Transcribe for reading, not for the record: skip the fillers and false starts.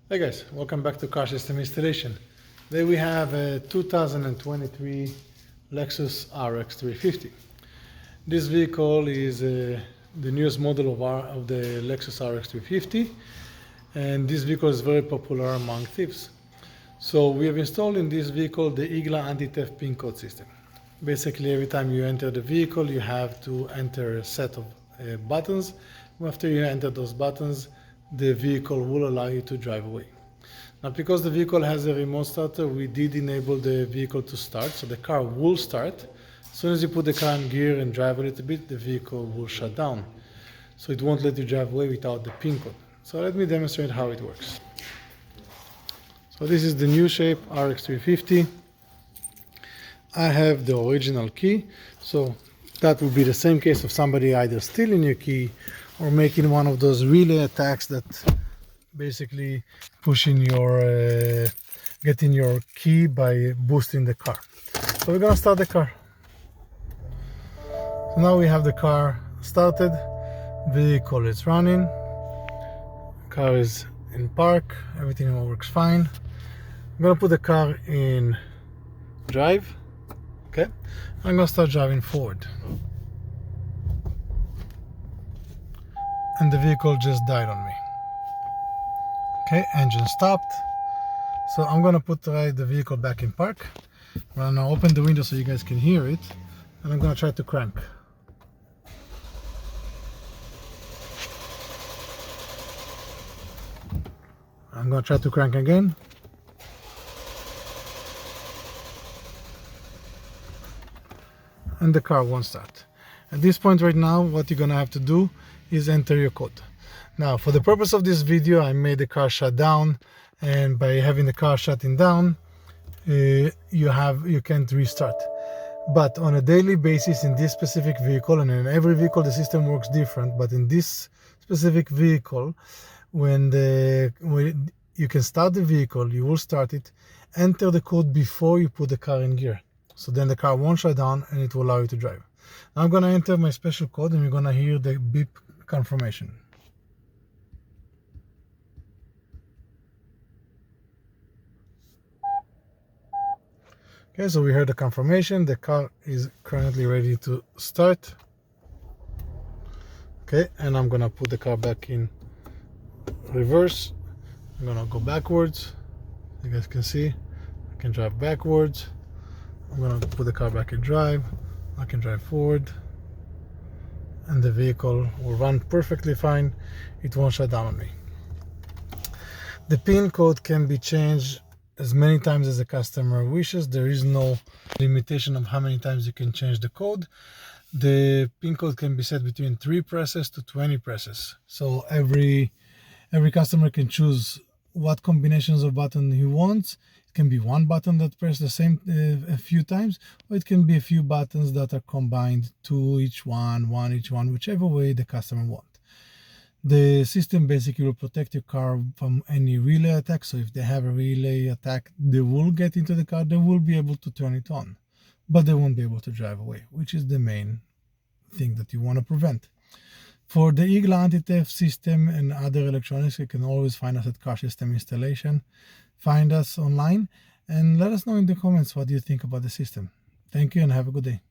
Hey guys, welcome back to Car System Installation. Today we have a 2023 Lexus RX350. This vehicle is the newest model of the Lexus RX350, and this vehicle is very popular among thieves. So we have installed in this vehicle the IGLA anti-theft pin code system. Basically, every time you enter the vehicle, you have to enter a set of buttons. After you enter those buttons, the vehicle will allow you to drive away. Now, because the vehicle has a remote starter, we did enable the vehicle to start, so the car will start. As soon as you put the car in gear and drive a little bit, the vehicle will shut down. So it won't let you drive away without the pin code. So let me demonstrate how it works. So this is the new shape RX350. I have the original key, so that will be the same case of somebody either stealing your key or making one of those relay attacks that basically pushing your getting your key by boosting the car. So we're gonna start the car. So now we have the car started, vehicle is running, car is in park, everything works fine. I'm gonna put the car in drive. Okay, I'm gonna start driving forward. And the vehicle just died on me. Okay, engine stopped. So I'm gonna put the vehicle back in park. I'm gonna open the window so you guys can hear it, and I'm gonna try to crank. I'm gonna try to crank again. And the car won't start. At this point right now, what you're gonna have to do is enter your code. Now, for the purpose of this video, I made the car shut down, and by having the car shutting down, you can't restart. But on a daily basis in this specific vehicle, and in every vehicle the system works different, but in this specific vehicle, when you can start the vehicle, you will start it, enter the code before you put the car in gear. So then the car won't shut down and it will allow you to drive. Now I'm gonna enter my special code and you're gonna hear the beep confirmation. Okay, so we heard the confirmation. The car is currently ready to start. Okay, and I'm gonna put the car back in reverse. I'm gonna go backwards. You guys can see I can drive backwards. I'm gonna put the car back in drive. I can drive forward, and the vehicle will run perfectly fine. It won't shut down on me. The PIN code can be changed as many times as the customer wishes. There is no limitation of how many times you can change the code. The PIN code can be set between 3 presses to 20 presses. So every customer can choose what combinations of buttons he wants. It can be one button that press the same a few times, or it can be a few buttons that are combined, 2 each one each one, whichever way the customer wants. The system basically will protect your car from any relay attack. So if they have a relay attack, they will get into the car, they will be able to turn it on, but they won't be able to drive away, which is the main thing that you want to prevent. For the IGLA anti-theft system and other electronics, you can always find us at Car System Installation. Find us online and let us know in the comments what you think about the system. Thank you and have a good day.